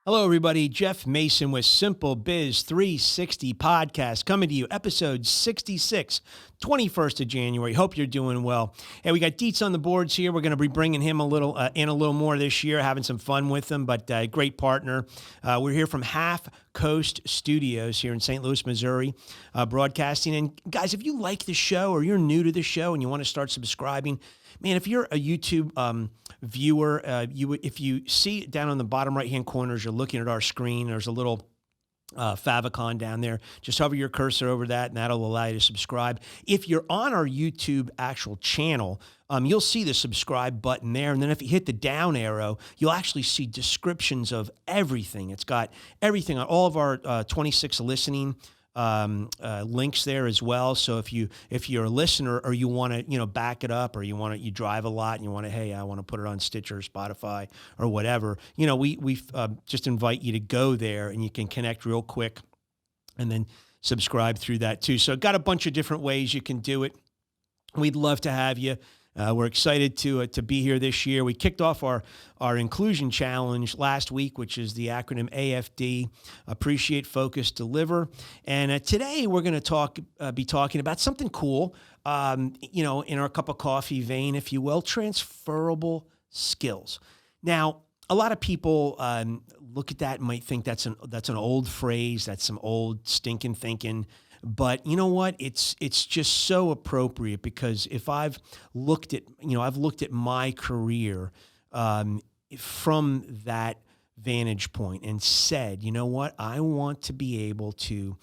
Hello, everybody. Jeff Mason with SimpleBiz360 podcast coming to you, episode 66, 21st of January. Hope you're doing well. Hey, we got Dietz on the boards here. We're going to be bringing him a little more this year, having some fun with him, but great partner. We're here from Half Coast Studios here in St. Louis, Missouri, broadcasting. And guys, if you like the show or you're new to the show and you want to start subscribing, man, if you're a YouTube viewer, if you see down on the bottom right-hand corner as you're looking at our screen, there's a little favicon down there. Just hover your cursor over that, and that'll allow you to subscribe. If you're on our YouTube actual channel, you'll see the subscribe button there. And then if you hit the down arrow, you'll actually see descriptions of everything. It's got everything on all of our 26 listening links there as well. So if you're a listener or you want to, back it up, or you drive a lot and you want to, hey, I want to put it on Stitcher, Spotify, or whatever, we just invite you to go there and you can connect real quick and then subscribe through that too. So got a bunch of different ways you can do it. We'd love to have you. We're excited to be here this year. We kicked off our inclusion challenge last week, which is the acronym AFD: Appreciate, Focus, Deliver. And today we're going to be talking about something cool, in our cup of coffee vein, if you will, transferable skills. Now, a lot of people look at that and might think that's an old phrase, that's some old stinking thinking. But you know what? It's just so appropriate, because if I've looked at my career from that vantage point and said, you know what? I want to be able to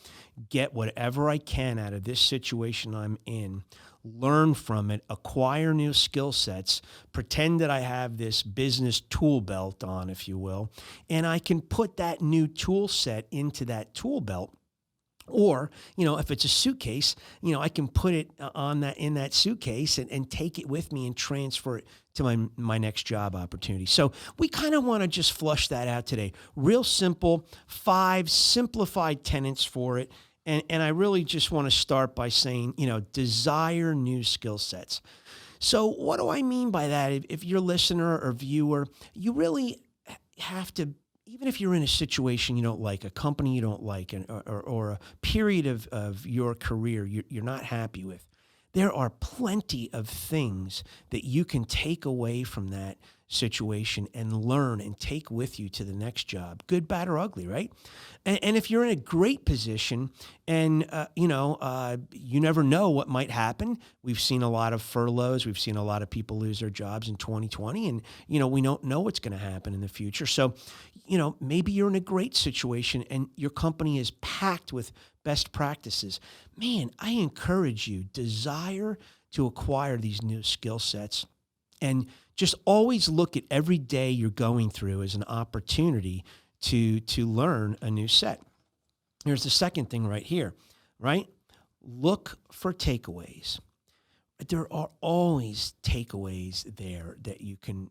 get whatever I can out of this situation I'm in, learn from it, acquire new skill sets, pretend that I have this business tool belt on, if you will, and I can put that new tool set into that tool belt. Or, if it's a suitcase, I can put it in that suitcase and take it with me and transfer it to my next job opportunity. So we kind of want to just flush that out today. Real simple, 5 simplified tenets for it. And I really just want to start by saying, desire new skill sets. So what do I mean by that? If you're a listener or viewer, you really have to, even if you're in a situation you don't like, a company you don't like, or a period of your career you're not happy with, there are plenty of things that you can take away from that situation and learn and take with you to the next job, good, bad, or ugly, right? And if you're in a great position and, you never know what might happen. We've seen a lot of furloughs. We've seen a lot of people lose their jobs in 2020, and, we don't know what's going to happen in the future. So, maybe you're in a great situation and your company is packed with best practices. Man, I encourage you, desire to acquire these new skill sets, and just always look at every day you're going through as an opportunity to learn a new set. Here's the second thing right here, right? Look for takeaways. There are always takeaways there that you can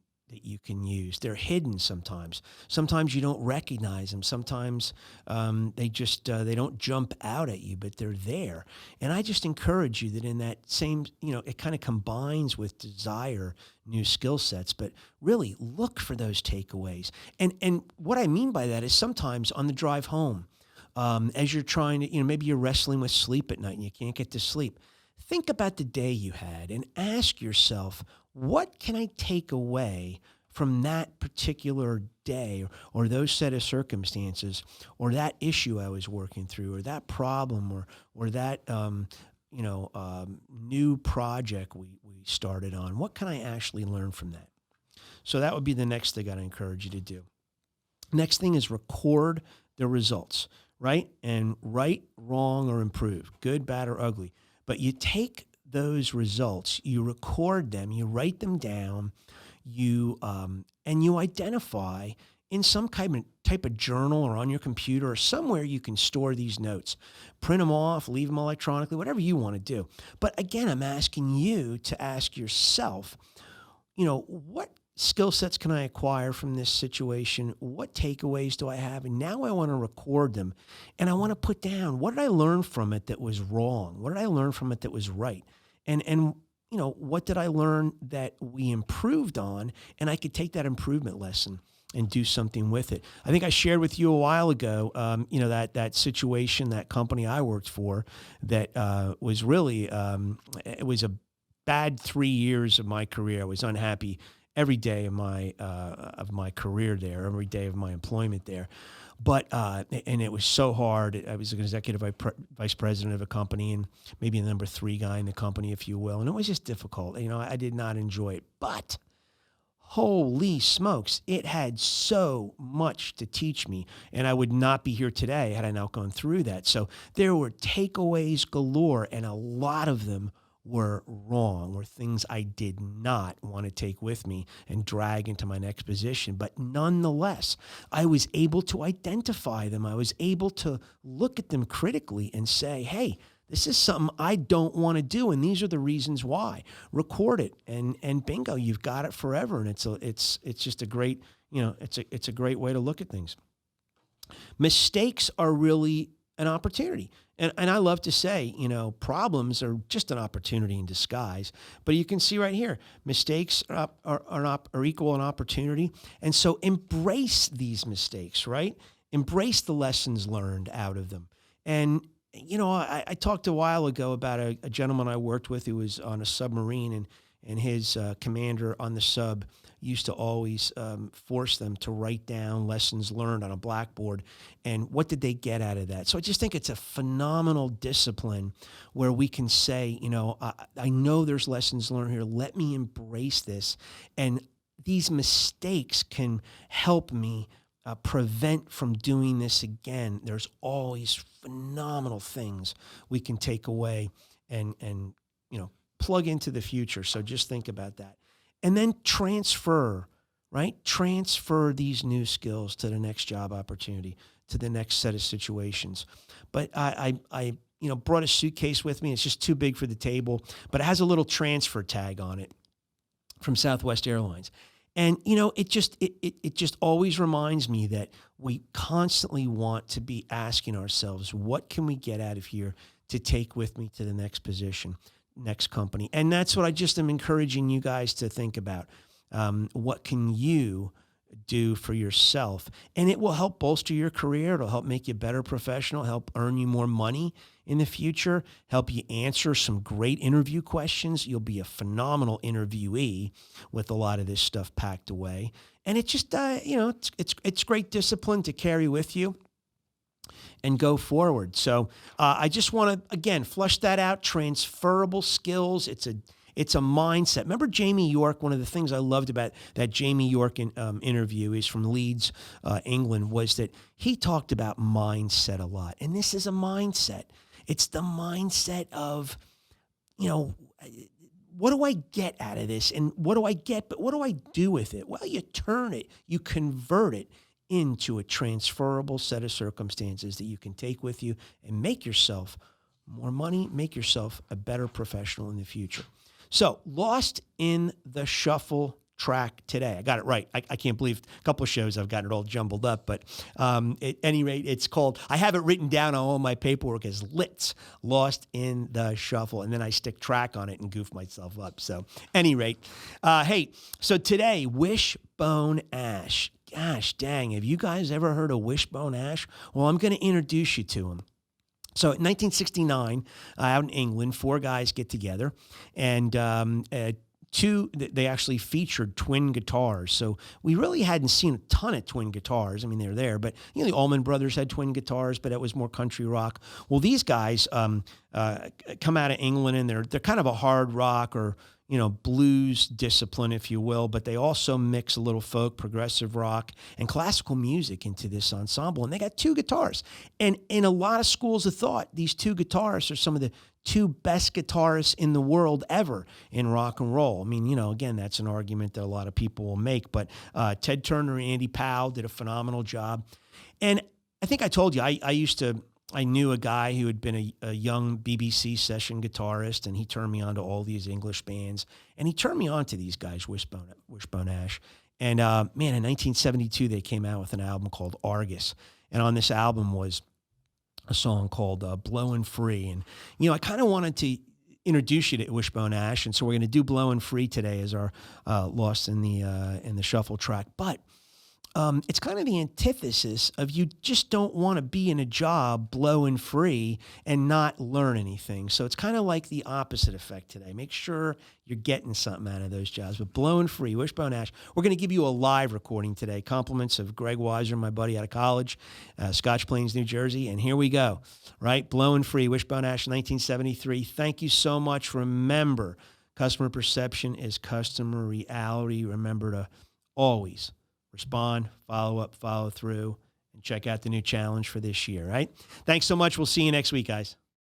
use. They're hidden sometimes. Sometimes you don't recognize them. Sometimes they don't jump out at you, but they're there. And I just encourage you that in that same, it kind of combines with desire new skill sets, but really look for those takeaways. And what I mean by that is sometimes on the drive home, as you're trying to, maybe you're wrestling with sleep at night and you can't get to sleep. Think about the day you had and ask yourself, what can I take away from that particular day or those set of circumstances, or that issue I was working through, or that problem, or that new project we started on? What can I actually learn from that? So that would be the next thing I'd encourage you to do. Next thing is record the results, right? And right, wrong, or improve, good, bad, or ugly. But you take those results, you record them, you write them down, and you identify in some type of journal or on your computer or somewhere you can store these notes. Print them off, leave them electronically, whatever you want to do. But again, I'm asking you to ask yourself, what skill sets can I acquire from this situation? What takeaways do I have? And now I want to record them, and I want to put down, what did I learn from it that was wrong? What did I learn from it that was right? And what did I learn that we improved on? And I could take that improvement lesson and do something with it. I think I shared with you a while ago, that situation, that company I worked for, that was really it was a bad 3 years of my career. I was unhappy every day of my career there, every day of my employment there. But and it was so hard. I was an executive vice president of a company and maybe the number 3 guy in the company, if you will. And it was just difficult. I did not enjoy it. But holy smokes, it had so much to teach me. And I would not be here today had I not gone through that. So there were takeaways galore, and a lot of them were wrong, were things I did not want to take with me and drag into my next position. But nonetheless, I was able to identify them. I was able to look at them critically and say, hey, this is something I don't want to do, and these are the reasons why. Record it, and bingo, you've got it forever. And it's just a great, it's a great way to look at things. Mistakes are really an opportunity. And I love to say, problems are just an opportunity in disguise. But you can see right here, mistakes are equal an opportunity. And so embrace these mistakes, right? Embrace the lessons learned out of them. And, I talked a while ago about a gentleman I worked with who was on a submarine, and his commander on the sub used to always force them to write down lessons learned on a blackboard and what did they get out of that. So I just think it's a phenomenal discipline where we can say, I know there's lessons learned here. Let me embrace this. And these mistakes can help me prevent from doing this again. There's always phenomenal things we can take away and plug into the future. So just think about that. And then transfer, right? Transfer these new skills to the next job opportunity, to the next set of situations. But I brought a suitcase with me. It's just too big for the table, but it has a little transfer tag on it from Southwest Airlines. And, it just always reminds me that we constantly want to be asking ourselves, what can we get out of here to take with me to the next position, next company? And that's what I just am encouraging you guys to think about. What can you do for yourself? And it will help bolster your career. It'll help make you a better professional, help earn you more money in the future, help you answer some great interview questions. You'll be a phenomenal interviewee with a lot of this stuff packed away. And it just, it's great discipline to carry with you and go forward. So I just want to, again, flush that out. Transferable skills. It's a mindset. Remember Jamie York? One of the things I loved about that Jamie York interview, he's from Leeds, England, was that he talked about mindset a lot. And this is a mindset. It's the mindset of, what do I get out of this? And what do I get? But what do I do with it? Well, you turn it, you convert it into a transferable set of circumstances that you can take with you and make yourself more money, make yourself a better professional in the future. So, lost in the shuffle track today. I got it right. I can't believe a couple of shows I've got it all jumbled up, but at any rate, it's called, I have it written down on all my paperwork as LITS, Lost in the Shuffle, and then I stick track on it and goof myself up. So, any rate, hey, so today, Wishbone Ash. Gosh dang, have you guys ever heard of Wishbone Ash? Well, I'm going to introduce you to him. So in 1969, out in England, 4 guys get together, and they actually featured twin guitars. So we really hadn't seen a ton of twin guitars. I mean, they're there, but the Allman Brothers had twin guitars, but it was more country rock. Well, these guys come out of England, and they're kind of a hard rock or blues discipline, if you will, but they also mix a little folk, progressive rock, and classical music into this ensemble. And they got 2 guitars. And in a lot of schools of thought, these 2 guitarists are some of the 2 best guitarists in the world ever in rock and roll. I mean, again, that's an argument that a lot of people will make, but Ted Turner and Andy Powell did a phenomenal job. And I think I told you, I knew a guy who had been a young BBC session guitarist, and he turned me on to all these English bands, and he turned me on to these guys, Wishbone Ash. And in 1972, they came out with an album called Argus, and on this album was a song called Blowin' Free. And, I kind of wanted to introduce you to Wishbone Ash, and so we're going to do Blowin' Free today as our Lost in the Shuffle track. But it's kind of the antithesis of you just don't want to be in a job blowing free and not learn anything. So it's kind of like the opposite effect today. Make sure you're getting something out of those jobs. But blowing free, Wishbone Ash, we're going to give you a live recording today. Compliments of Greg Weiser, my buddy out of college, Scotch Plains, New Jersey. And here we go, right? Blowing free, Wishbone Ash, 1973. Thank you so much. Remember, customer perception is customer reality. Remember to always respond, follow up, follow through, and check out the new challenge for this year, right? Thanks so much. We'll see you next week, guys.